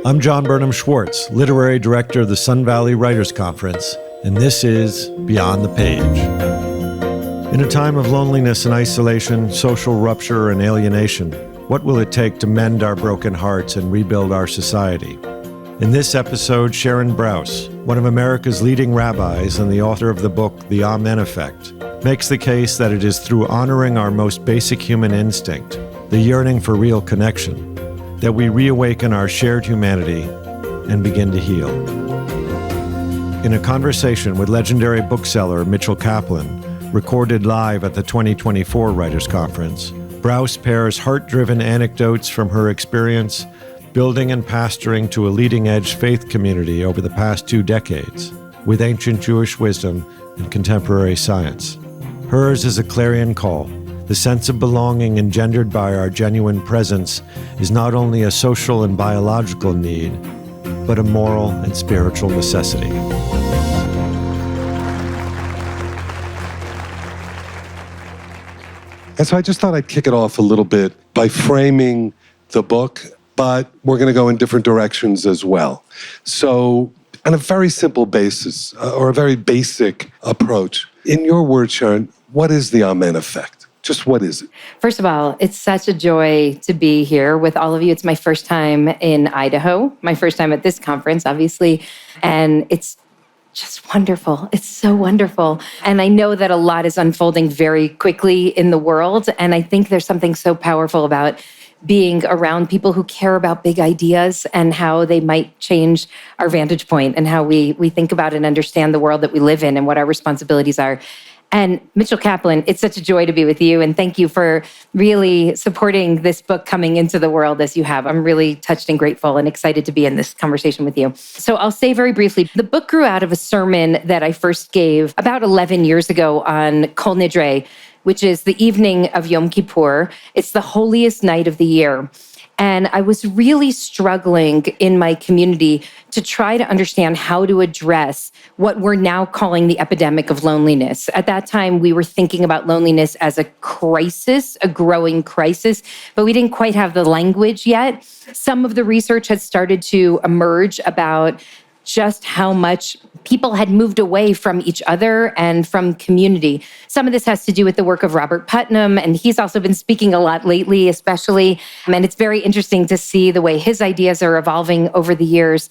I'm John Burnham Schwartz, Literary Director of the Sun Valley Writers Conference, and this is Beyond the Page. In a time of loneliness and isolation, social rupture and alienation, what will it take to mend our broken hearts and rebuild our society? In this episode, Sharon Brous, one of America's leading rabbis and the author of the book The Amen Effect, makes the case that it is through honoring our most basic human instinct, the yearning for real connection, that we reawaken our shared humanity and begin to heal. In a conversation with legendary bookseller Mitchell Kaplan, recorded live at the 2024 Writers' Conference, Brous pairs heart-driven anecdotes from her experience building and pastoring to a leading-edge faith community over the past 2 decades, with ancient Jewish wisdom and contemporary science. Hers is a clarion call. The sense of belonging engendered by our genuine presence is not only a social and biological need, but a moral and spiritual necessity. And so I just thought I'd kick it off a little bit by framing the book, but we're going to go in different directions as well. So on a very simple basis, or a very basic approach, in your words, Sharon, what is the Amen Effect? Just what is it? First of all, it's such a joy to be here with all of you. It's my first time in Idaho, my first time at this conference, obviously, and it's just wonderful. It's so wonderful. And I know that a lot is unfolding very quickly in the world, and I think there's something so powerful about being around people who care about big ideas and how they might change our vantage point and how we think about and understand the world that we live in and what our responsibilities are. And Mitchell Kaplan, it's such a joy to be with you, and thank you for really supporting this book coming into the world as you have. I'm really touched and grateful and excited to be in this conversation with you. So I'll say very briefly, the book grew out of a sermon that I first gave about 11 years ago on Kol Nidre, which is the evening of Yom Kippur. It's the holiest night of the year. And I was really struggling in my community to try to understand how to address what we're now calling the epidemic of loneliness. At that time, we were thinking about loneliness as a crisis, a growing crisis, but we didn't quite have the language yet. Some of the research had started to emerge about just how much people had moved away from each other and from community. Some of this has to do with the work of Robert Putnam, and he's also been speaking a lot lately, especially. And it's very interesting to see the way his ideas are evolving over the years.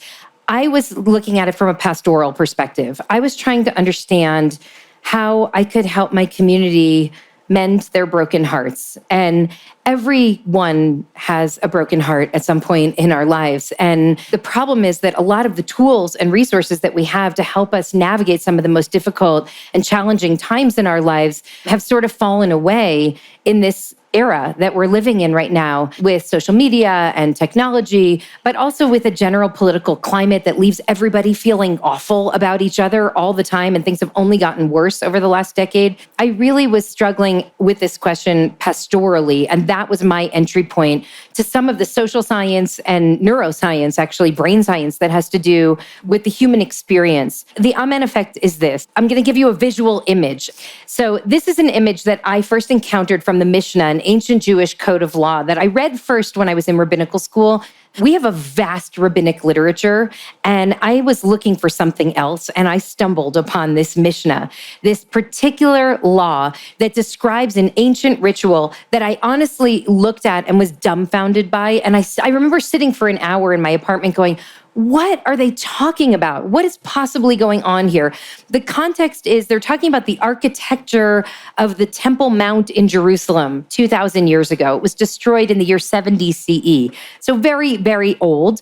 I was looking at it from a pastoral perspective. I was trying to understand how I could help my community mend their broken hearts. And everyone has a broken heart at some point in our lives. And the problem is that a lot of the tools and resources that we have to help us navigate some of the most difficult and challenging times in our lives have sort of fallen away in this era that we're living in right now with social media and technology, but also with a general political climate that leaves everybody feeling awful about each other all the time, and things have only gotten worse over the last decade. I really was struggling with this question pastorally, and that was my entry point to some of the social science and neuroscience, actually brain science, that has to do with the human experience. The Amen Effect is this. I'm going to give you a visual image. So this is an image that I first encountered from the Mishnah, an ancient Jewish code of law that I read first when I was in rabbinical school. We have a vast rabbinic literature, and I was looking for something else, and I stumbled upon this Mishnah, this particular law that describes an ancient ritual that I honestly looked at and was dumbfounded by. And I remember sitting for an hour in my apartment going, what are they talking about? What is possibly going on here? The context is they're talking about the architecture of the Temple Mount in Jerusalem 2,000 years ago. It was destroyed in the year 70 CE. So very, very old.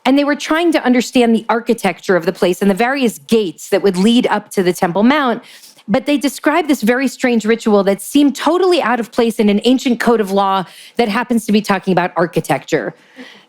And they were trying to understand the architecture of the place and the various gates that would lead up to the Temple Mount. But they described this very strange ritual that seemed totally out of place in an ancient code of law that happens to be talking about architecture.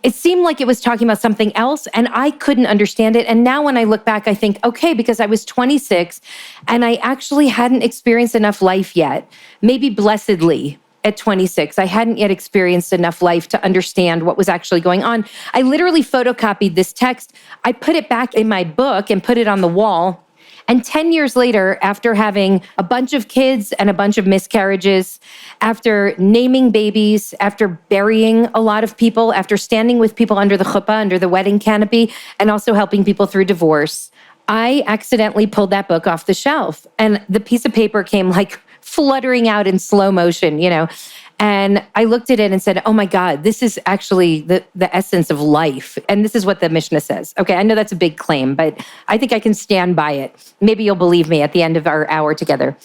It seemed like it was talking about something else, and I couldn't understand it. And now when I look back, I think, okay, because I was 26 and I actually hadn't experienced enough life yet, maybe blessedly at 26. I hadn't yet experienced enough life to understand what was actually going on. I literally photocopied this text. I put it back in my book and put it on the wall. And 10 years later, after having a bunch of kids and a bunch of miscarriages, after naming babies, after burying a lot of people, after standing with people under the chuppah, under the wedding canopy, and also helping people through divorce, I accidentally pulled that book off the shelf. And the piece of paper came like fluttering out in slow motion, And I looked at it and said, oh my God, this is actually the essence of life. And this is what the Mishnah says. Okay, I know that's a big claim, but I think I can stand by it. Maybe you'll believe me at the end of our hour together.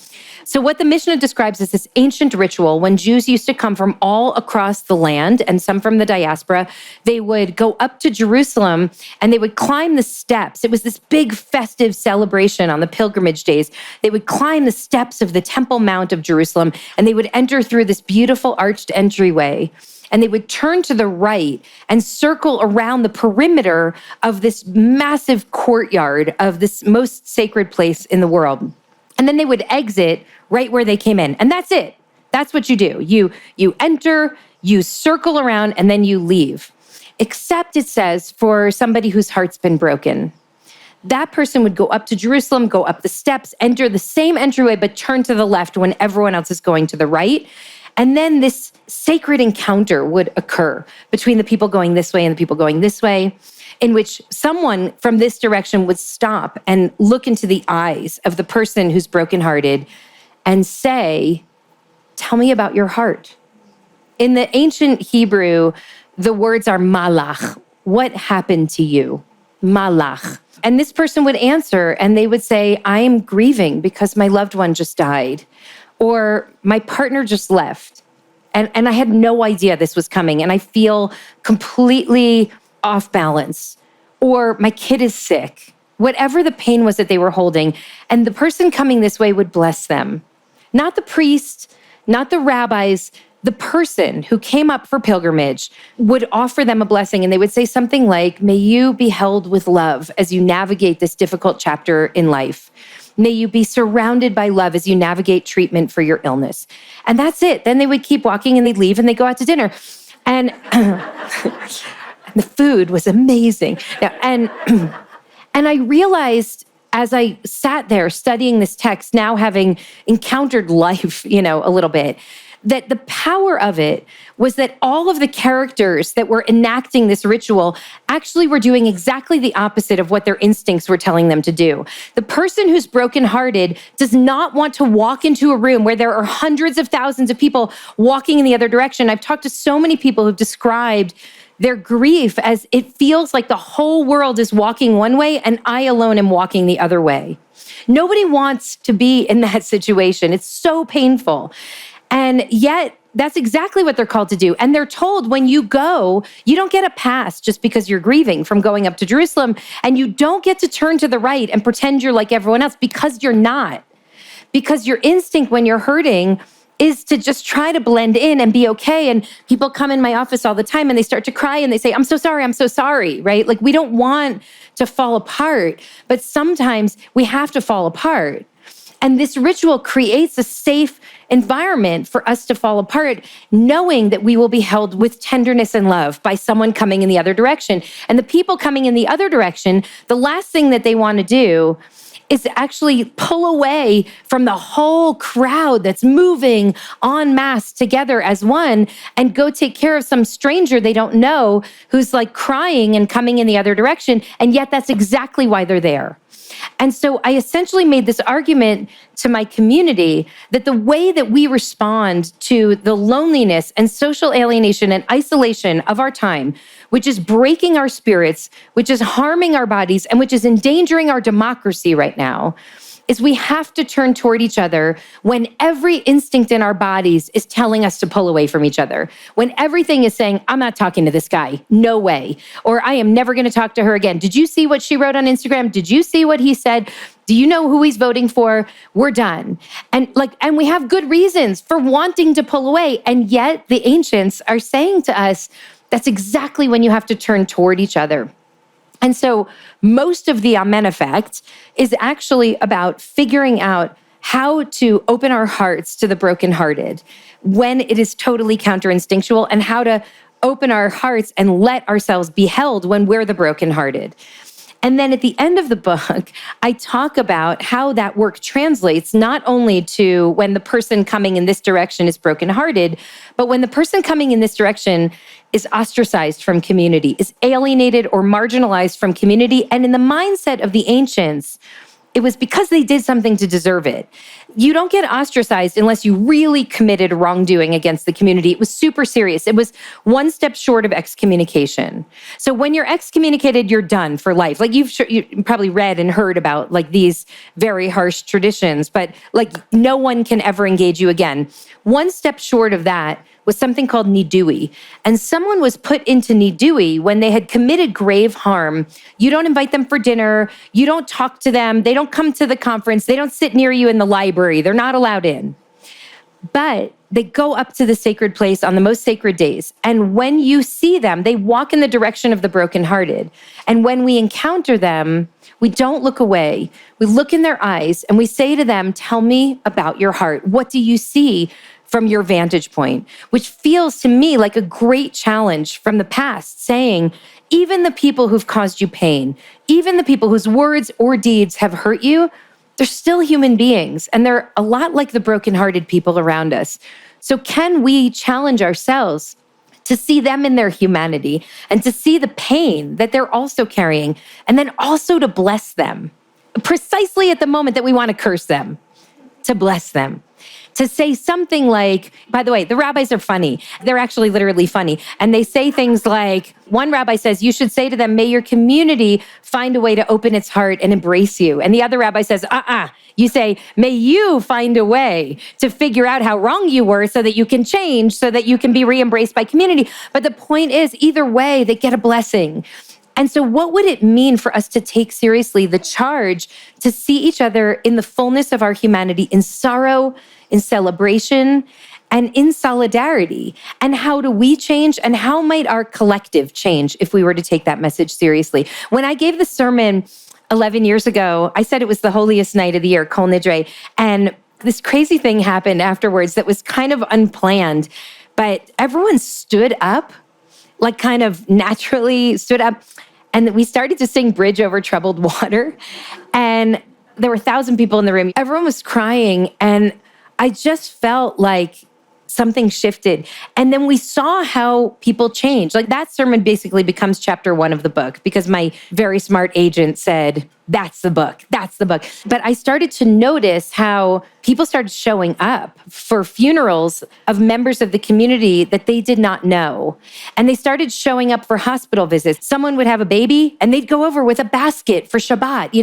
So what the Mishnah describes is this ancient ritual when Jews used to come from all across the land and some from the diaspora. They would go up to Jerusalem and they would climb the steps. It was this big festive celebration on the pilgrimage days. They would climb the steps of the Temple Mount of Jerusalem and they would enter through this beautiful arched entryway. And they would turn to the right and circle around the perimeter of this massive courtyard of this most sacred place in the world. And then they would exit right where they came in. And that's it. That's what you do. You enter, you circle around, and then you leave. Except it says for somebody whose heart's been broken. That person would go up to Jerusalem, go up the steps, enter the same entryway, but turn to the left when everyone else is going to the right. And then this sacred encounter would occur between the people going this way and the people going this way, in which someone from this direction would stop and look into the eyes of the person who's brokenhearted and say, tell me about your heart. In the ancient Hebrew, the words are malach. What happened to you? Malach. And this person would answer and they would say, I am grieving because my loved one just died, or my partner just left. And I had no idea this was coming and I feel completely off balance, or my kid is sick, whatever the pain was that they were holding. And the person coming this way would bless them. Not the priest, not the rabbis, the person who came up for pilgrimage would offer them a blessing. And they would say something like, may you be held with love as you navigate this difficult chapter in life. May you be surrounded by love as you navigate treatment for your illness. And that's it. Then they would keep walking and they'd leave and they'd go out to dinner. And the food was amazing. And I realized as I sat there studying this text, now having encountered life, a little bit, that the power of it was that all of the characters that were enacting this ritual actually were doing exactly the opposite of what their instincts were telling them to do. The person who's brokenhearted does not want to walk into a room where there are hundreds of thousands of people walking in the other direction. I've talked to so many people who've described their grief as it feels like the whole world is walking one way and I alone am walking the other way. Nobody wants to be in that situation. It's so painful. And yet, that's exactly what they're called to do. And they're told when you go, you don't get a pass just because you're grieving from going up to Jerusalem. And you don't get to turn to the right and pretend you're like everyone else, because you're not. Because your instinct when you're hurting is to just try to blend in and be okay. And people come in my office all the time and they start to cry and they say, I'm so sorry, right? Like, we don't want to fall apart, but sometimes we have to fall apart. And this ritual creates a safe environment for us to fall apart, knowing that we will be held with tenderness and love by someone coming in the other direction. And the people coming in the other direction, the last thing that they want to do is actually pull away from the whole crowd that's moving en masse together as one and go take care of some stranger they don't know who's like crying and coming in the other direction. And yet that's exactly why they're there. And so I essentially made this argument to my community that the way that we respond to the loneliness and social alienation and isolation of our time, which is breaking our spirits, which is harming our bodies, and which is endangering our democracy right now, is we have to turn toward each other when every instinct in our bodies is telling us to pull away from each other. When everything is saying, I'm not talking to this guy, no way. Or I am never gonna talk to her again. Did you see what she wrote on Instagram? Did you see what he said? Do you know who he's voting for? We're done. And we have good reasons for wanting to pull away. And yet the ancients are saying to us, that's exactly when you have to turn toward each other. And so most of the Amen effect is actually about figuring out how to open our hearts to the brokenhearted when it is totally counterinstinctual, and how to open our hearts and let ourselves be held when we're the brokenhearted. And then at the end of the book, I talk about how that work translates not only to when the person coming in this direction is brokenhearted, but when the person coming in this direction is ostracized from community, is alienated or marginalized from community. And in the mindset of the ancients, it was because they did something to deserve it. You don't get ostracized unless you really committed wrongdoing against the community. It was super serious. It was one step short of excommunication. So when you're excommunicated, you're done for life. Like you probably read and heard about like these very harsh traditions, but like no one can ever engage you again. One step short of that was something called nidui. And someone was put into nidui when they had committed grave harm. You don't invite them for dinner. You don't talk to them. They don't come to the conference. They don't sit near you in the library. They're not allowed in. But they go up to the sacred place on the most sacred days. And when you see them, they walk in the direction of the brokenhearted. And when we encounter them, we don't look away. We look in their eyes and we say to them, tell me about your heart. What do you see from your vantage point? Which feels to me like a great challenge from the past, saying, even the people who've caused you pain, even the people whose words or deeds have hurt you, they're still human beings. And they're a lot like the brokenhearted people around us. So can we challenge ourselves to see them in their humanity and to see the pain that they're also carrying, and then also to bless them precisely at the moment that we want to curse them, to bless them. To say something like, by the way, the rabbis are funny. They're actually literally funny. And they say things like, one rabbi says, you should say to them, may your community find a way to open its heart and embrace you. And the other rabbi says, you say, may you find a way to figure out how wrong you were so that you can change, so that you can be re-embraced by community. But the point is, either way, they get a blessing. And so what would it mean for us to take seriously the charge to see each other in the fullness of our humanity, in sorrow, in celebration, and in solidarity? And how do we change? And how might our collective change if we were to take that message seriously? When I gave the sermon 11 years ago, I said it was the holiest night of the year, Kol Nidre. And this crazy thing happened afterwards that was kind of unplanned, but everyone stood up, like kind of naturally stood up. And we started to sing Bridge Over Troubled Water. And there were 1,000 people in the room. Everyone was crying. And I just felt like something shifted. And then we saw how people change. Like that sermon basically becomes chapter 1 of the book because my very smart agent said, that's the book. That's the book. But I started to notice how people started showing up for funerals of members of the community that they did not know. And they started showing up for hospital visits. Someone would have a baby and they'd go over with a basket for Shabbat,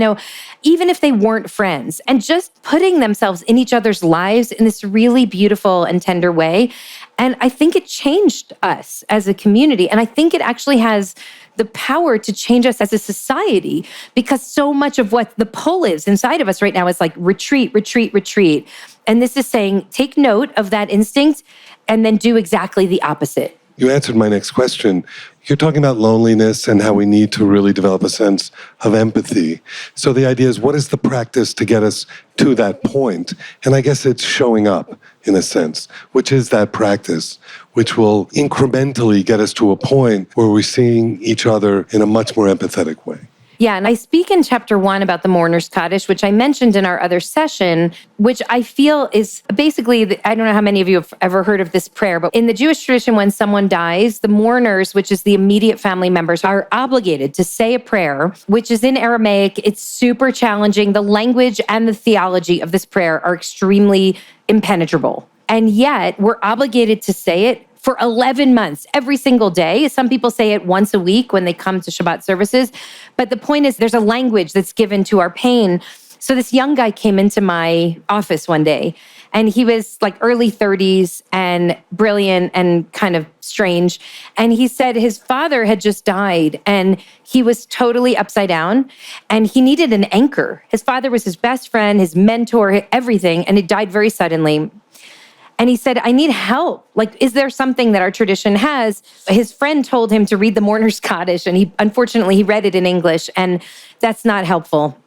even if they weren't friends, and just putting themselves in each other's lives in this really beautiful and tender way. And I think it changed us as a community. And I think it actually has the power to change us as a society, because so much of what the pull is inside of us right now is like retreat, retreat, retreat. And this is saying, take note of that instinct and then do exactly the opposite. You answered my next question. You're talking about loneliness and how we need to really develop a sense of empathy. So the idea is, what is the practice to get us to that point? And I guess it's showing up, in a sense, which is that practice, which will incrementally get us to a point where we're seeing each other in a much more empathetic way. Yeah, and I speak in chapter 1 about the mourner's Kaddish, which I mentioned in our other session, which I feel is basically, I don't know how many of you have ever heard of this prayer, but in the Jewish tradition, when someone dies, the mourners, which is the immediate family members, are obligated to say a prayer, which is in Aramaic. It's super challenging. The language and the theology of this prayer are extremely impenetrable. And yet, we're obligated to say it for 11 months, every single day. Some people say it once a week when they come to Shabbat services. But the point is, there's a language that's given to our pain. So this young guy came into my office one day, and he was like early 30s and brilliant and kind of strange. And he said his father had just died and he was totally upside down and he needed an anchor. His father was his best friend, his mentor, everything, and it died very suddenly. And he said, I need help. Like, is there something that our tradition has? His friend told him to read the mourner's Kaddish, and unfortunately he read it in English, and that's not helpful.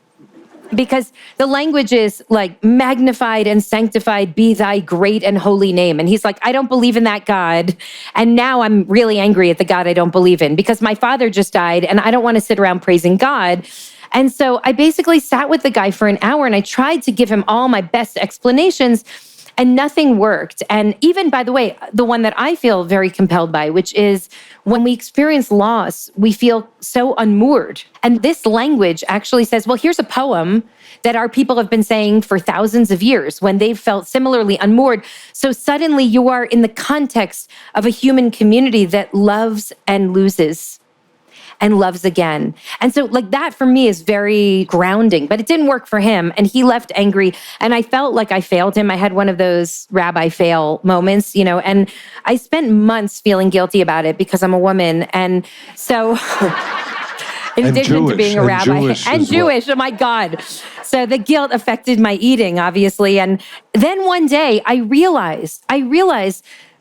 Because the language is like, magnified and sanctified be thy great and holy name. And he's like, I don't believe in that God. And now I'm really angry at the God I don't believe in because my father just died and I don't want to sit around praising God. And so I basically sat with the guy for an hour and I tried to give him all my best explanations and nothing worked. And even, by the way, the one that I feel very compelled by, which is when we experience loss, we feel so unmoored. And this language actually says, well, here's a poem that our people have been saying for thousands of years when they've felt similarly unmoored. So suddenly you are in the context of a human community that loves and loses and loves again. And so like that for me is very grounding, but it didn't work for him. And he left angry and I felt like I failed him. I had one of those rabbi fail moments, and I spent months feeling guilty about it because I'm a woman. And so in addition to being a rabbi and Jewish, oh my God. So the guilt affected my eating, obviously. And then one day I realized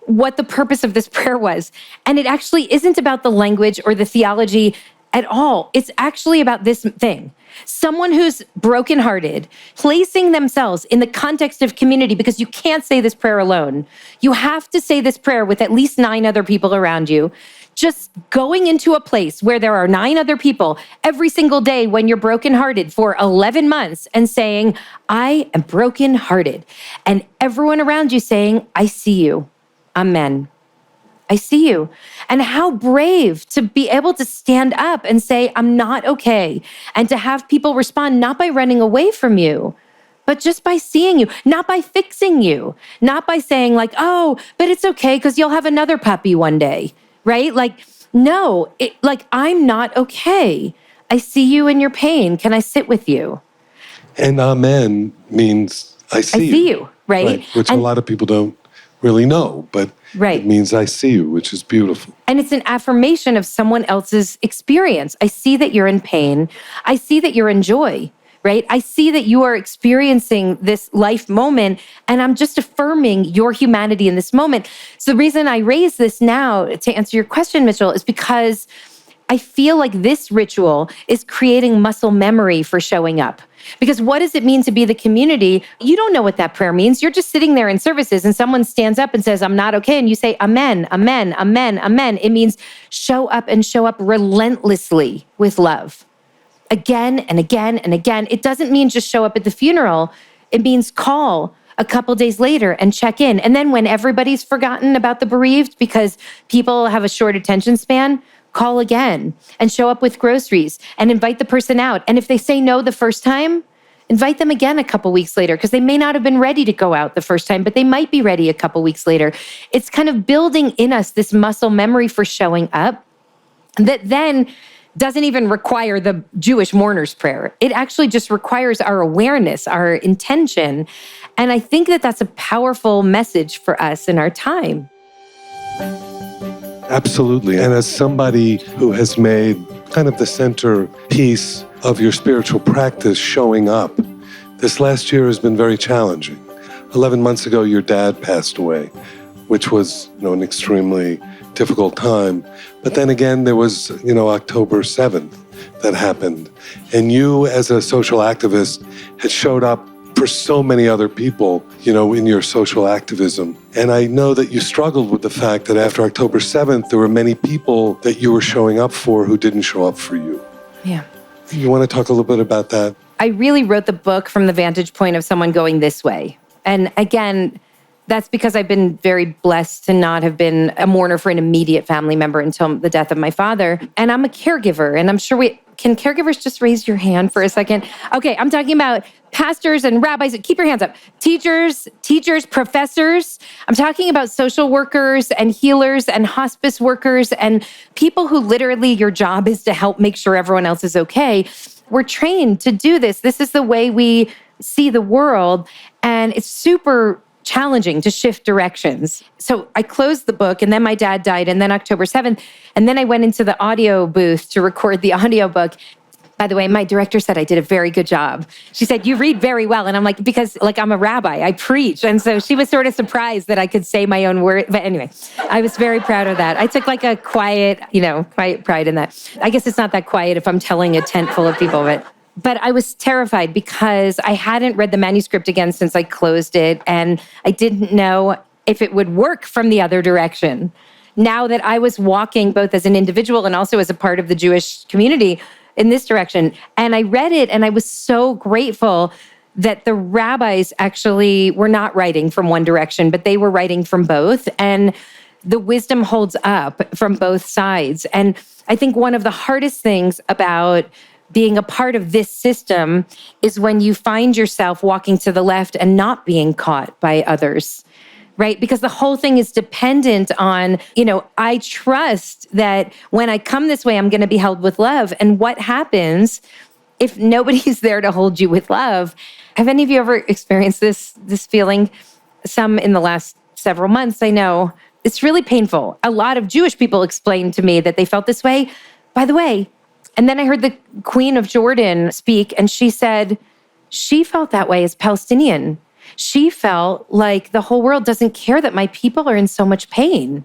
what the purpose of this prayer was. And it actually isn't about the language or the theology at all. It's actually about this thing. Someone who's brokenhearted, placing themselves in the context of community, because you can't say this prayer alone. You have to say this prayer with at least 9 other people around you. Just going into a place where there are 9 other people every single day when you're brokenhearted for 11 months and saying, I am brokenhearted. And everyone around you saying, I see you. Amen. I see you. And how brave to be able to stand up and say, I'm not okay. And to have people respond not by running away from you, but just by seeing you, not by fixing you, not by saying like, oh, but it's okay because you'll have another puppy one day, right? Like, no, I'm not okay. I see you in your pain. Can I sit with you? And amen means I see you, right? Which a lot of people don't really know, but it means I see you, which is beautiful. And it's an affirmation of someone else's experience. I see that you're in pain. I see that you're in joy, right? I see that you are experiencing this life moment, and I'm just affirming your humanity in this moment. So the reason I raise this now to answer your question, Mitchell, is because I feel like this ritual is creating muscle memory for showing up. Because what does it mean to be the community? You don't know what that prayer means. You're just sitting there in services and someone stands up and says, I'm not okay. And you say, amen, amen, amen, amen. It means show up and show up relentlessly with love. Again and again and again. It doesn't mean just show up at the funeral. It means call a couple days later and check in. And then when everybody's forgotten about the bereaved because people have a short attention span, call again and show up with groceries and invite the person out. And if they say no the first time, invite them again a couple weeks later because they may not have been ready to go out the first time, but they might be ready a couple weeks later. It's kind of building in us this muscle memory for showing up that then doesn't even require the Jewish mourner's prayer. It actually just requires our awareness, our intention. And I think that that's a powerful message for us in our time. Absolutely. And as somebody who has made kind of the centerpiece of your spiritual practice showing up, this last year has been very challenging. 11 months ago, your dad passed away, which was, an extremely difficult time. But then again, there was, October 7th that happened. And you, as a social activist, had showed up for so many other people, in your social activism. And I know that you struggled with the fact that after October 7th, there were many people that you were showing up for who didn't show up for you. Yeah. You want to talk a little bit about that? I really wrote the book from the vantage point of someone going this way. And again, that's because I've been very blessed to not have been a mourner for an immediate family member until the death of my father. And I'm a caregiver, and I'm sure can caregivers just raise your hand for a second? Okay, I'm talking about pastors and rabbis. Keep your hands up. Teachers, professors. I'm talking about social workers and healers and hospice workers and people who literally your job is to help make sure everyone else is okay. We're trained to do this. This is the way we see the world, and it's super challenging to shift directions. So I closed the book, and then my dad died, and then October 7th, and then I went into the audio booth to record the audiobook. By the way, my director said I did a very good job. She said, you read very well. And I'm like, because I'm a rabbi, I preach. And so she was sort of surprised that I could say my own word. But anyway, I was very proud of that. I took a quiet pride in that. I guess it's not that quiet if I'm telling a tent full of people, but But I was terrified because I hadn't read the manuscript again since I closed it, and I didn't know if it would work from the other direction. Now that I was walking both as an individual and also as a part of the Jewish community in this direction. And I read it and I was so grateful that the rabbis actually were not writing from one direction, but they were writing from both. And the wisdom holds up from both sides. And I think one of the hardest things about being a part of this system is when you find yourself walking to the left and not being caught by others. Right? Because the whole thing is dependent on, I trust that when I come this way, I'm going to be held with love. And what happens if nobody's there to hold you with love? Have any of you ever experienced this feeling? Some in the last several months, I know. It's really painful. A lot of Jewish people explained to me that they felt this way. By the way, and then I heard the Queen of Jordan speak, and she said she felt that way as Palestinian. She felt like the whole world doesn't care that my people are in so much pain.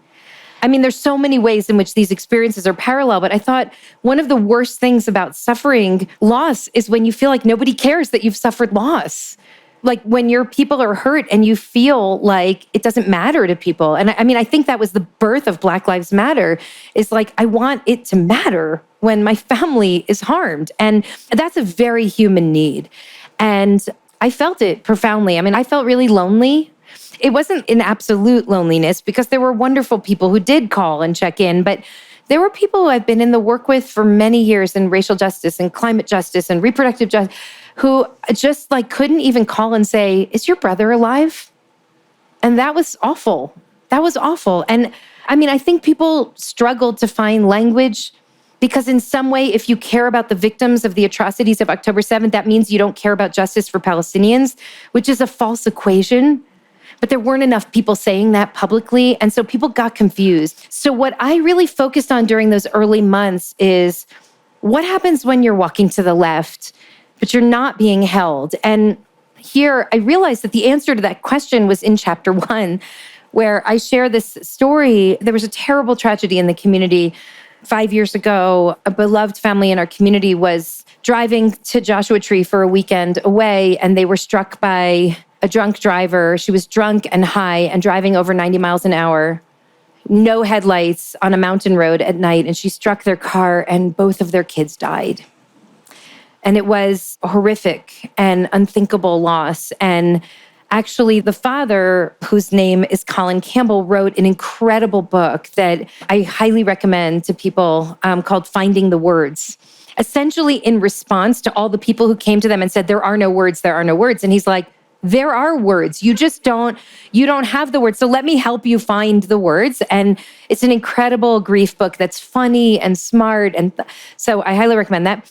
I mean, there's so many ways in which these experiences are parallel, but I thought one of the worst things about suffering loss is when you feel like nobody cares that you've suffered loss. Like when your people are hurt and you feel like it doesn't matter to people. And I think that was the birth of Black Lives Matter, is like, I want it to matter when my family is harmed. And that's a very human need. And I felt it profoundly. I felt really lonely. It wasn't an absolute loneliness because there were wonderful people who did call and check in, but there were people who I've been in the work with for many years in racial justice and climate justice and reproductive justice who just couldn't even call and say, is your brother alive? And that was awful. That was awful. And I think people struggled to find language because in some way, if you care about the victims of the atrocities of October 7th, that means you don't care about justice for Palestinians, which is a false equation. But there weren't enough people saying that publicly. And so people got confused. So what I really focused on during those early months is what happens when you're walking to the left, but you're not being held? And here I realized that the answer to that question was in chapter 1, where I share this story. There was a terrible tragedy in the community 5 years ago. A beloved family in our community was driving to Joshua Tree for a weekend away, and they were struck by a drunk driver. She was drunk and high and driving over 90 miles an hour, no headlights on a mountain road at night. And she struck their car and both of their kids died. And it was a horrific and unthinkable loss. And actually, the father, whose name is Colin Campbell, wrote an incredible book that I highly recommend to people called Finding the Words, essentially in response to all the people who came to them and said, there are no words, there are no words. And he's like, there are words. You don't have the words. So let me help you find the words. And it's an incredible grief book that's funny and smart. And so I highly recommend that.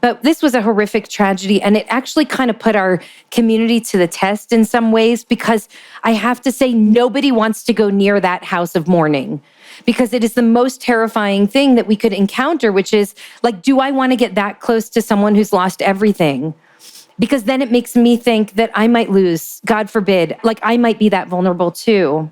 But this was a horrific tragedy, and it actually kind of put our community to the test in some ways, because I have to say nobody wants to go near that house of mourning, because it is the most terrifying thing that we could encounter, which is do I want to get that close to someone who's lost everything? Because then it makes me think that I might lose, God forbid, I might be that vulnerable too.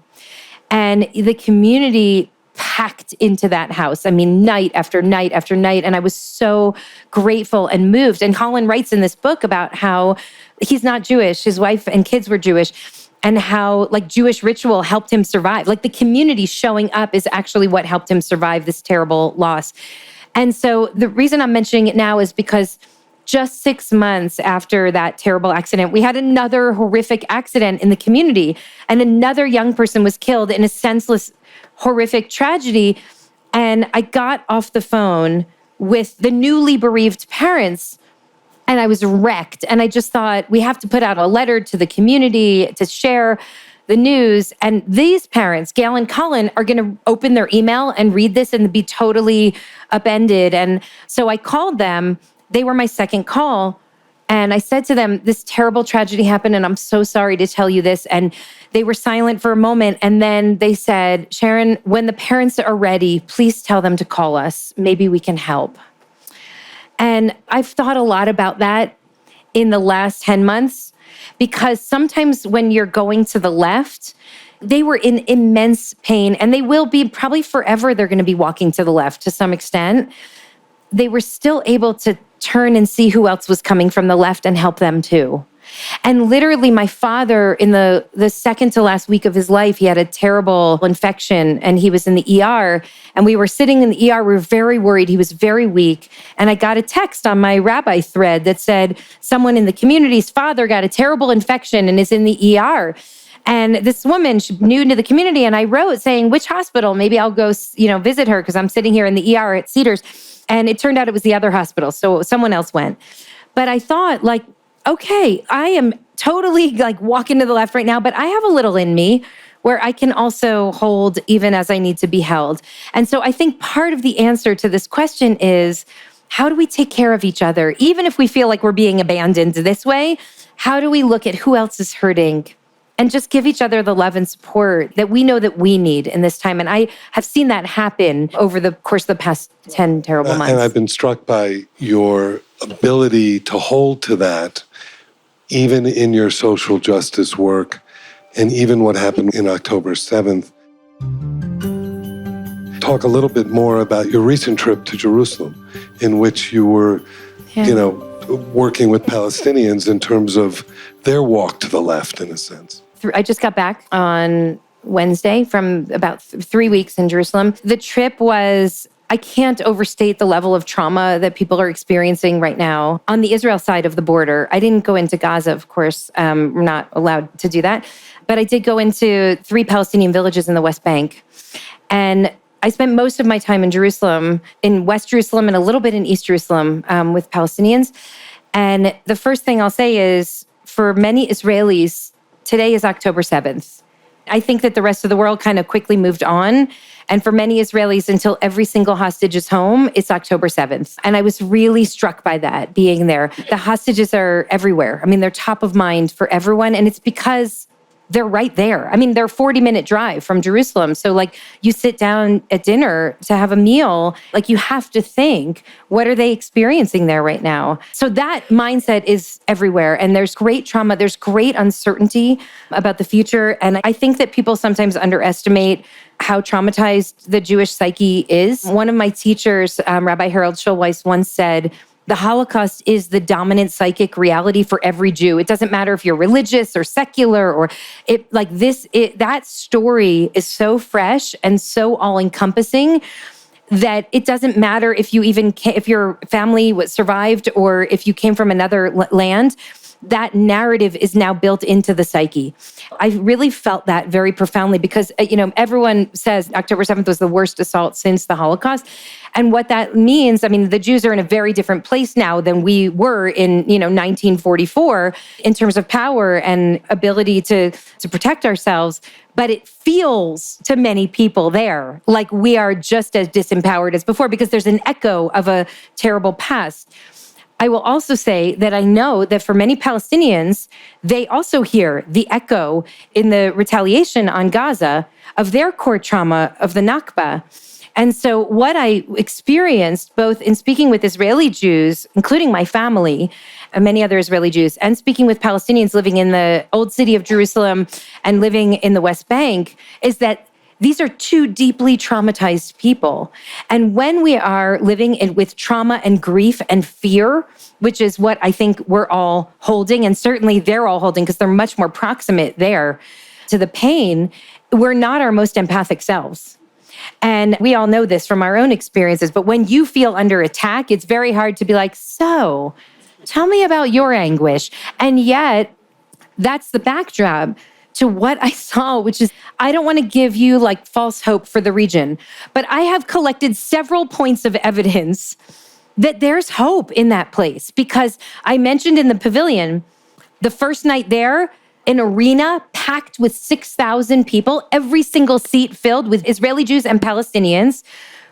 And the community packed into that house. Night after night after night. And I was so grateful and moved. And Colin writes in this book about how he's not Jewish. His wife and kids were Jewish. And how Jewish ritual helped him survive. The community showing up is actually what helped him survive this terrible loss. And so the reason I'm mentioning it now is because just 6 months after that terrible accident, we had another horrific accident in the community, and another young person was killed in a senseless, horrific tragedy. And I got off the phone with the newly bereaved parents, and I was wrecked. And I just thought, we have to put out a letter to the community to share the news. And these parents, Gail and Colin, are going to open their email and read this and be totally upended. And so I called them. They were my second call. And I said to them, this terrible tragedy happened, and I'm so sorry to tell you this. And they were silent for a moment. And then they said, Sharon, when the parents are ready, please tell them to call us. Maybe we can help. And I've thought a lot about that in the last 10 months, because sometimes when you're going to the left, they were in immense pain, and they will be probably forever. They're going to be walking to the left to some extent. They were still able to turn and see who else was coming from the left and help them too. And literally my father, in the second to last week of his life, he had a terrible infection and he was in the ER, and we were sitting in the ER. We were very worried. He was very weak. And I got a text on my rabbi thread that said, someone in the community's father got a terrible infection and is in the ER. And this woman, she's new to the community, and I wrote saying, which hospital? Maybe I'll go, visit her because I'm sitting here in the ER at Cedars. And it turned out it was the other hospital. So someone else went. But I thought, okay, I am totally walking to the left right now, but I have a little in me where I can also hold even as I need to be held. And so I think part of the answer to this question is, how do we take care of each other? Even if we feel like we're being abandoned this way, how do we look at who else is hurting and just give each other the love and support that we know that we need in this time? And I have seen that happen over the course of the past 10 terrible months. And I've been struck by your ability to hold to that, even in your social justice work, and even what happened in October 7th. Talk a little bit more about your recent trip to Jerusalem, in which you were, working with Palestinians in terms of their walk to the left, in a sense. I just got back on Wednesday from about 3 weeks in Jerusalem. The trip was, I can't overstate the level of trauma that people are experiencing right now on the Israel side of the border. I didn't go into Gaza, of course. We're not allowed to do that. But I did go into 3 Palestinian villages in the West Bank. And I spent most of my time in Jerusalem, in West Jerusalem and a little bit in East Jerusalem with Palestinians. And the first thing I'll say is, for many Israelis, today is October 7th. I think that the rest of the world kind of quickly moved on. And for many Israelis, until every single hostage is home, it's October 7th. And I was really struck by that, being there. The hostages are everywhere. I mean, they're top of mind for everyone. And it's because they're right there. I mean, they're a 40-minute drive from Jerusalem. So you sit down at dinner to have a meal, you have to think, what are they experiencing there right now? So that mindset is everywhere. And there's great trauma. There's great uncertainty about the future. And I think that people sometimes underestimate how traumatized the Jewish psyche is. One of my teachers, Rabbi Harold Schulweis, once said, the Holocaust is the dominant psychic reality for every Jew. It doesn't matter if you're religious or secular or that story is so fresh and so all-encompassing that it doesn't matter if your family was survived or if you came from another land. That narrative is now built into the psyche. I really felt that very profoundly because, everyone says October 7th was the worst assault since the Holocaust. And what that means, the Jews are in a very different place now than we were in, 1944 in terms of power and ability to protect ourselves. But it feels to many people there like we are just as disempowered as before because there's an echo of a terrible past. I will also say that I know that for many Palestinians, they also hear the echo in the retaliation on Gaza of their core trauma of the Nakba. And so what I experienced both in speaking with Israeli Jews, including my family and many other Israeli Jews, and speaking with Palestinians living in the old city of Jerusalem and living in the West Bank, is that these are 2 deeply traumatized people. And when we are living with trauma and grief and fear, which is what I think we're all holding, and certainly they're all holding because they're much more proximate there to the pain, we're not our most empathic selves. And we all know this from our own experiences. But when you feel under attack, it's very hard to be like, so tell me about your anguish. And yet that's the backdrop to what I saw, which is, I don't want to give you false hope for the region, but I have collected several points of evidence that there's hope in that place. Because I mentioned in the pavilion, the first night there, an arena packed with 6,000 people, every single seat filled with Israeli Jews and Palestinians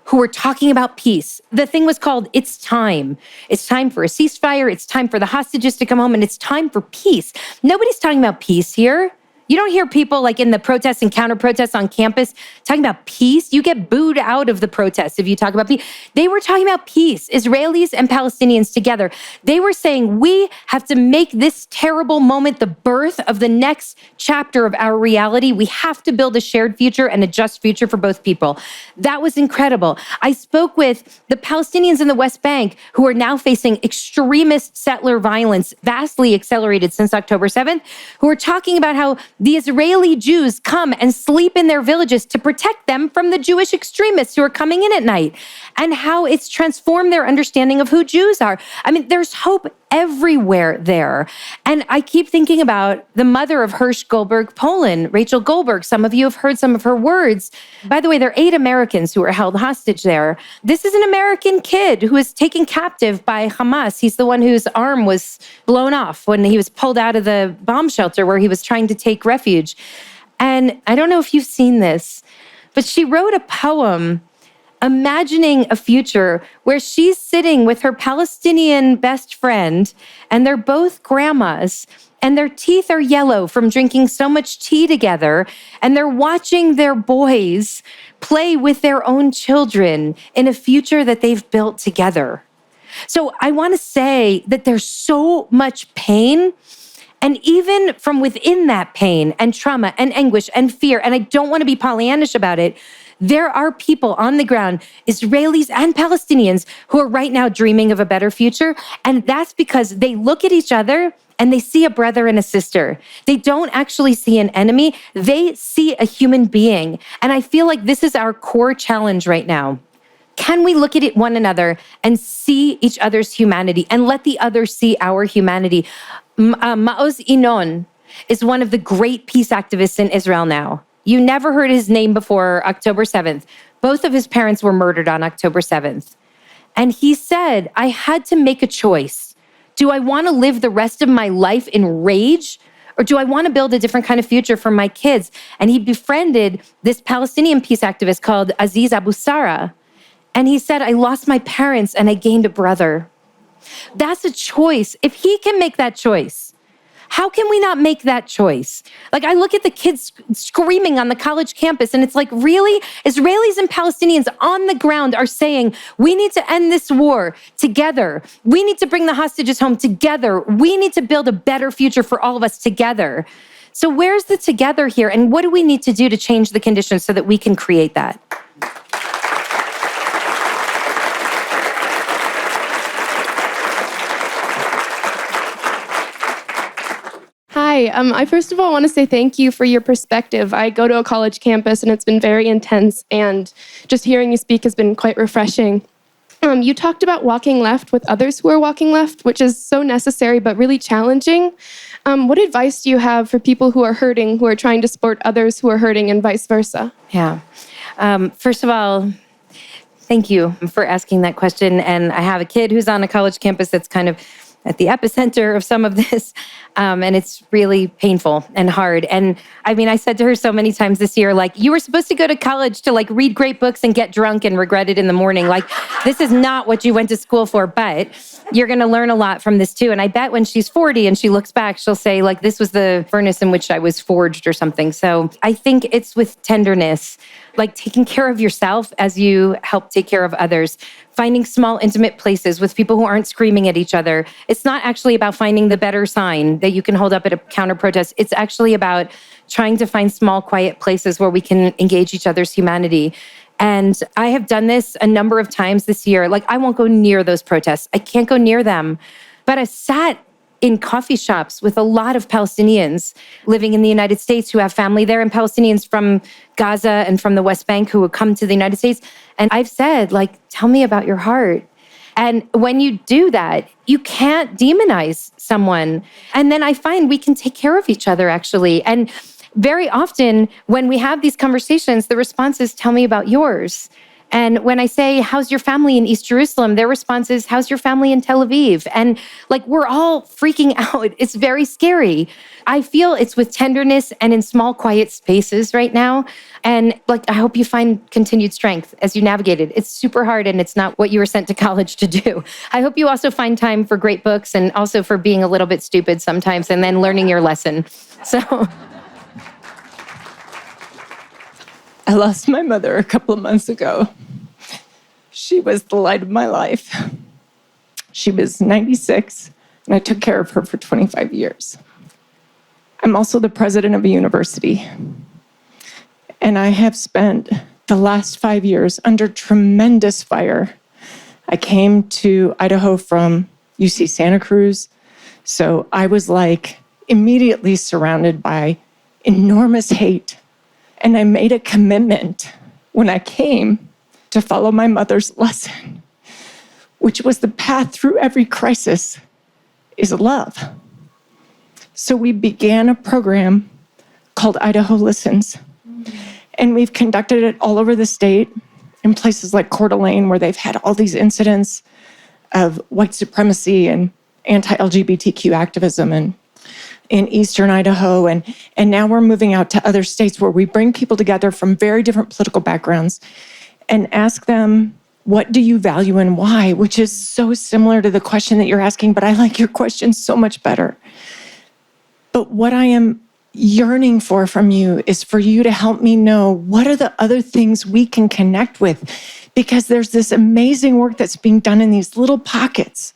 who were talking about peace. The thing was called, It's Time. It's time for a ceasefire. It's time for the hostages to come home. And it's time for peace. Nobody's talking about peace here. You don't hear people like in the protests and counter protests on campus talking about peace. You get booed out of the protests if you talk about peace. They were talking about peace, Israelis and Palestinians together. They were saying, we have to make this terrible moment the birth of the next chapter of our reality. We have to build a shared future and a just future for both people. That was incredible. I spoke with the Palestinians in the West Bank who are now facing extremist settler violence, vastly accelerated since October 7th, who are talking about how the Israeli Jews come and sleep in their villages to protect them from the Jewish extremists who are coming in at night, and how it's transformed their understanding of who Jews are. I mean, there's hope everywhere there. And I keep thinking about the mother of Hirsch Goldberg, Poland, Rachel Goldberg. Some of you have heard some of her words. By the way, there are 8 Americans who were held hostage there. This is an American kid who was taken captive by Hamas. He's the one whose arm was blown off when he was pulled out of the bomb shelter where he was trying to take refuge. And I don't know if you've seen this, but she wrote a poem imagining a future where she's sitting with her Palestinian best friend, and they're both grandmas, and their teeth are yellow from drinking so much tea together, and they're watching their boys play with their own children in a future that they've built together. So I want to say that there's so much pain, and even from within that pain and trauma and anguish and fear, and I don't want to be Pollyannish about it, there are people on the ground, Israelis and Palestinians, who are right now dreaming of a better future. And that's because they look at each other and they see a brother and a sister. They don't actually see an enemy. They see a human being. And I feel like this is our core challenge right now. Can we look at one another and see each other's humanity and let the other see our humanity? Maoz Inon is one of the great peace activists in Israel now. You never heard his name before October 7th. Both of his parents were murdered on October 7th. And he said, I had to make a choice. Do I want to live the rest of my life in rage? Or do I want to build a different kind of future for my kids? And he befriended this Palestinian peace activist called Aziz Abu Sara. And he said, I lost my parents and I gained a brother. That's a choice. If he can make that choice, how can we not make that choice? Like, I look at the kids screaming on the college campus, and it's like, really? Israelis and Palestinians on the ground are saying, we need to end this war together. We need to bring the hostages home together. We need to build a better future for all of us together. So where's the together here? And what do we need to do to change the conditions so that we can create that? Hi, I first of all want to say thank you for your perspective. I go to a college campus and it's been very intense, and just hearing you speak has been quite refreshing. You talked about walking left with others who are walking left, which is so necessary but really challenging. What advice do you have for people who are hurting, who are trying to support others who are hurting, and vice versa? Yeah. First of all, thank you for asking that question. And I have a kid who's on a college campus that's kind of at the epicenter of some of this. And it's really painful and hard. And I mean, I said to her so many times this year, like, you were supposed to go to college to like read great books and get drunk and regret it in the morning. Like, this is not what you went to school for, but you're going to learn a lot from this too. And I bet when she's 40 and she looks back, she'll say like, this was the furnace in which I was forged or something. So I think it's with tenderness, like taking care of yourself as you help take care of others, finding small, intimate places with people who aren't screaming at each other. It's not actually about finding the better sign that you can hold up at a counter protest. It's actually about trying to find small, quiet places where we can engage each other's humanity. And I have done this a number of times this year. Like, I won't go near those protests. I can't go near them. But I sat in coffee shops with a lot of Palestinians living in the United States who have family there, and Palestinians from Gaza and from the West Bank who would come to the United States. And I've said, like, tell me about your heart. And when you do that, you can't demonize someone. And then I find we can take care of each other, actually. And very often when we have these conversations, the response is, tell me about yours. And when I say, how's your family in East Jerusalem? Their response is, how's your family in Tel Aviv? And like, we're all freaking out. It's very scary. I feel it's with tenderness and in small, quiet spaces right now. And like, I hope you find continued strength as you navigate it. It's super hard and it's not what you were sent to college to do. I hope you also find time for great books and also for being a little bit stupid sometimes and then learning your lesson. So... I lost my mother a couple of months ago. She was the light of my life. She was 96, and I took care of her for 25 years. I'm also the president of a university, and I have spent the last 5 years under tremendous fire. I came to Idaho from UC Santa Cruz, so I was like immediately surrounded by enormous hate. And I made a commitment when I came to follow my mother's lesson, which was the path through every crisis is love. So we began a program called Idaho Listens. And we've conducted it all over the state in places like Coeur d'Alene, where they've had all these incidents of white supremacy and anti-LGBTQ activism, and in Eastern Idaho. And now we're moving out to other states where we bring people together from very different political backgrounds and ask them, what do you value and why? Which is so similar to the question that you're asking, but I like your question so much better. But what I am yearning for from you is for you to help me know what are the other things we can connect with, because there's this amazing work that's being done in these little pockets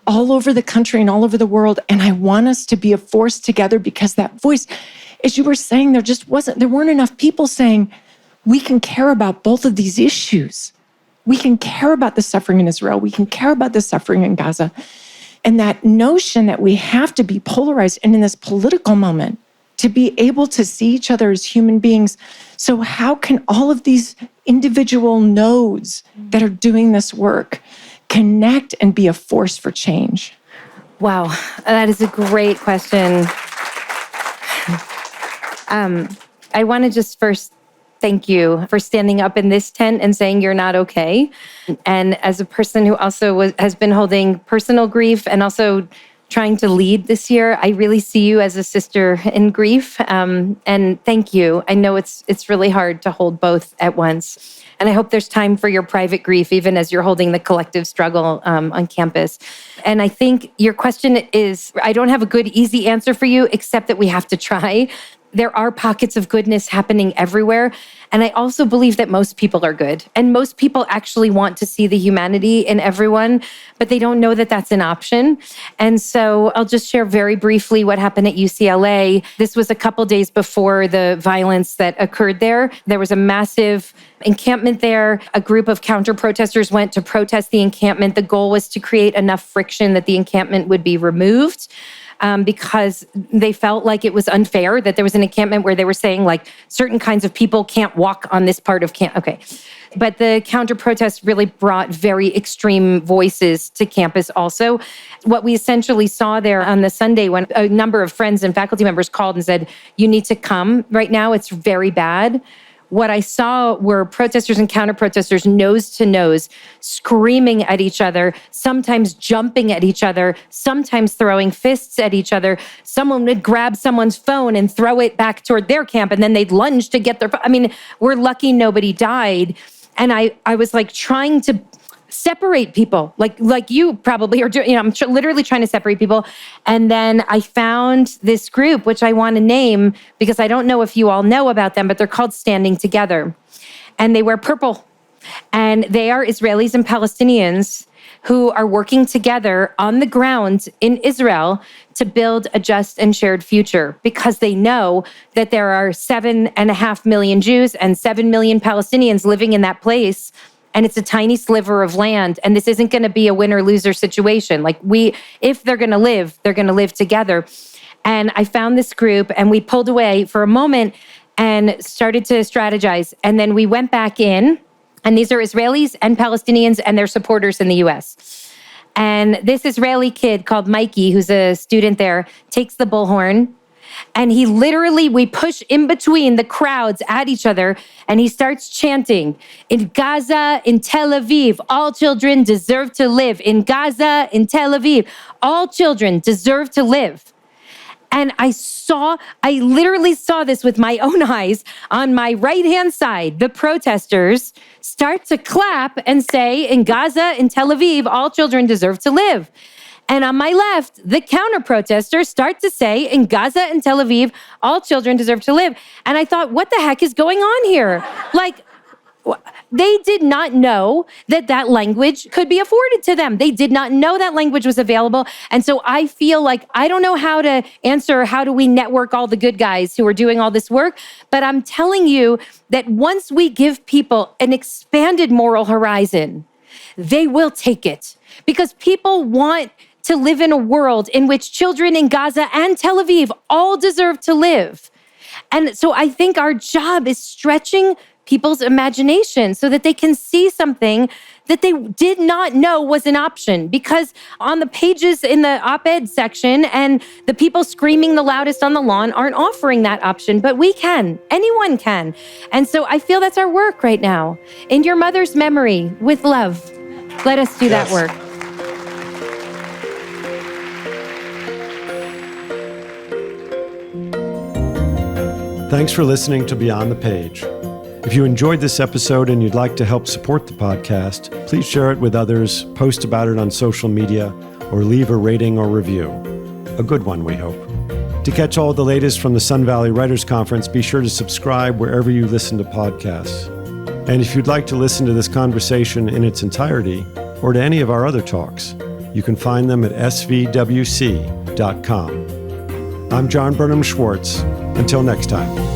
all over the country and all over the world. And I want us to be a force together, because that voice, as you were saying, there weren't enough people saying, we can care about both of these issues. We can care about the suffering in Israel. We can care about the suffering in Gaza. And that notion that we have to be polarized, and in this political moment, to be able to see each other as human beings. So how can all of these individual nodes that are doing this work connect and be a force for change? Wow, that is a great question. I want to just first thank you for standing up in this tent and saying you're not okay. And as a person who also has been holding personal grief and also trying to lead this year, I really see you as a sister in grief. And thank you. I know it's really hard to hold both at once. And I hope there's time for your private grief, even as you're holding the collective struggle on campus. And I think your question is, I don't have a good, easy answer for you, except that we have to try. There are pockets of goodness happening everywhere. And I also believe that most people are good. And most people actually want to see the humanity in everyone, but they don't know that that's an option. And so I'll just share very briefly what happened at UCLA. This was a couple days before the violence that occurred there. There was a massive encampment there. A group of counter-protesters went to protest the encampment. The goal was to create enough friction that the encampment would be removed. Because they felt like it was unfair that there was an encampment where they were saying like certain kinds of people can't walk on this part of camp. Okay. But the counter-protests really brought very extreme voices to campus also. What we essentially saw there on the Sunday when a number of friends and faculty members called and said, you need to come right now, it's very bad. What I saw were protesters and counter-protesters nose to nose, screaming at each other, sometimes jumping at each other, sometimes throwing fists at each other. Someone would grab someone's phone and throw it back toward their camp, and then they'd lunge to get their phone. I mean, we're lucky nobody died. And I was like trying to separate people, like you probably are doing. I'm literally trying to separate people. And then I found this group, which I want to name because I don't know if you all know about them, but they're called Standing Together. And they wear purple. And they are Israelis and Palestinians who are working together on the ground in Israel to build a just and shared future, because they know that there are 7.5 million Jews and 7 million Palestinians living in that place. And it's a tiny sliver of land. And this isn't going to be a winner-loser situation. Like if they're going to live together. And I found this group and we pulled away for a moment and started to strategize. And then we went back in, and these are Israelis and Palestinians and their supporters in the US. And this Israeli kid called Mikey, who's a student there, takes the bullhorn. And we push in between the crowds at each other, and he starts chanting, in Gaza, in Tel Aviv, all children deserve to live. In Gaza, in Tel Aviv, all children deserve to live. And I literally saw this with my own eyes. On my right-hand side, the protesters start to clap and say, in Gaza, in Tel Aviv, all children deserve to live. And on my left, the counter protesters start to say, in Gaza and Tel Aviv, all children deserve to live. And I thought, what the heck is going on here? Like, they did not know that that language could be afforded to them. They did not know that language was available. And so I feel like I don't know how to answer, how do we network all the good guys who are doing all this work? But I'm telling you that once we give people an expanded moral horizon, they will take it. Because people want to live in a world in which children in Gaza and Tel Aviv all deserve to live. And so I think our job is stretching people's imagination so that they can see something that they did not know was an option. Because on the pages in the op-ed section and the people screaming the loudest on the lawn aren't offering that option, but we can. Anyone can. And so I feel that's our work right now. In your mother's memory, with love, let us do that work. Thanks for listening to Beyond the Page. If you enjoyed this episode and you'd like to help support the podcast, please share it with others, post about it on social media, or leave a rating or review. A good one, we hope. To catch all the latest from the Sun Valley Writers Conference, be sure to subscribe wherever you listen to podcasts. And if you'd like to listen to this conversation in its entirety, or to any of our other talks, you can find them at svwc.com. I'm John Burnham Schwartz. Until next time.